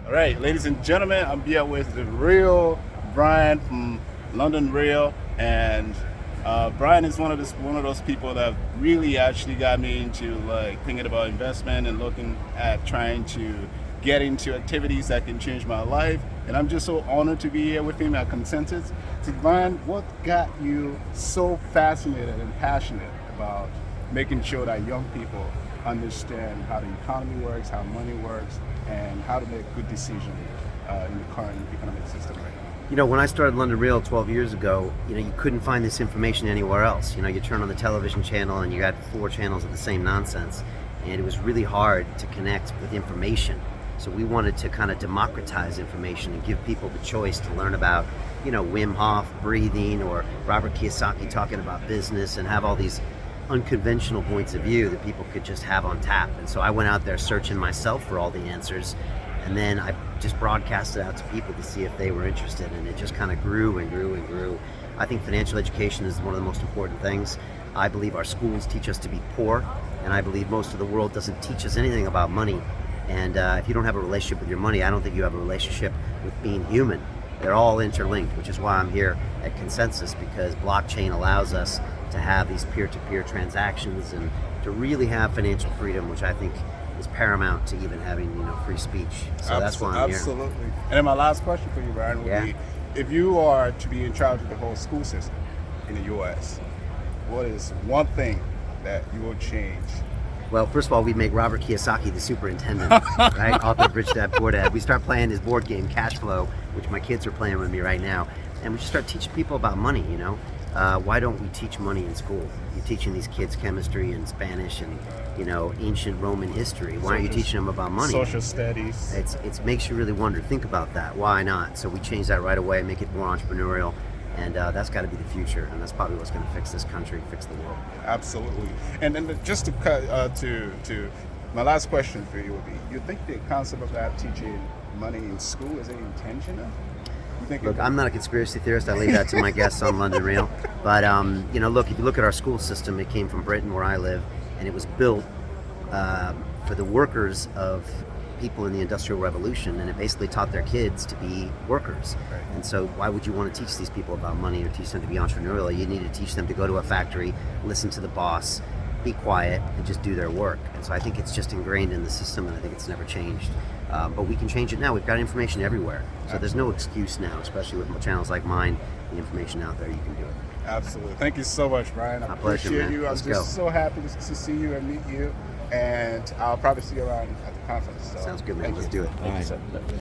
All right, ladies and gentlemen, I'm here with the real Brian from London Real, and Brian is one of those people that really actually got me into like thinking about investment and looking at trying to get into activities that can change my life. And I'm just so honored to be here with him at Consensus. So Brian, what got you so fascinated and passionate about making sure that young people understand how the economy works, how money works, and how to make good decisions in the current economic system right now? You know, when I started London Real 12 years ago, you couldn't find this information anywhere else. You turn on the television channel and you got 4 channels of the same nonsense, and it was really hard to connect with information. So we wanted to kind of democratize information and give people the choice to learn about, Wim Hof breathing or Robert Kiyosaki talking about business, and have all these unconventional points of view that people could just have on tap. And so I went out there searching myself for all the answers, and then I just broadcasted out to people to see if they were interested, and it just kind of grew and grew and grew. I think financial education is one of the most important things. I believe our schools teach us to be poor, and I believe most of the world doesn't teach us anything about money. And if you don't have a relationship with your money, I don't think you have a relationship with being human. They're all interlinked, which is why I'm here at Consensus, because blockchain allows us to have these peer-to-peer transactions and to really have financial freedom, which I think is paramount to even having free speech. So that's why I'm here. Absolutely. And then my last question for you, Brian, would be, if you are to be in charge of the whole school system in the U.S., what is one thing that you will change? Well, first of all, we make Robert Kiyosaki the superintendent, right? Author of Rich Dad Poor Dad. We start playing his board game, Cash Flow, which my kids are playing with me right now. And we just start teaching people about money, Why don't we teach money in school? You're teaching these kids chemistry and Spanish and, ancient Roman history. Why aren't you teaching them about money? Social studies. It makes you really wonder, think about that. Why not? So we change that right away, make it more entrepreneurial. And that's got to be the future, and that's probably what's going to fix this country, fix the world. Absolutely. And then just to cut to my last question for you would be: you think the concept of that teaching money in school is intentional? Look, I'm not a conspiracy theorist. I leave that to my guests on London Real. But look, if you look at our school system, it came from Britain, where I live, and it was built for the workers of people in the Industrial Revolution, and it basically taught their kids to be workers. Right. And so why would you want to teach these people about money or teach them to be entrepreneurial? You need to teach them to go to a factory, listen to the boss, be quiet, and just do their work. And so I think it's just ingrained in the system, and I think it's never changed. But we can change it now. We've got information everywhere. So There's no excuse now, especially with channels like mine, the information out there, you can do it. Absolutely. Thank you so much, Brian. I appreciate you. I'm just so happy to see you and meet you. And I'll probably see you around at the conference. So Sounds good, man. Let's do it. Thank you, sir.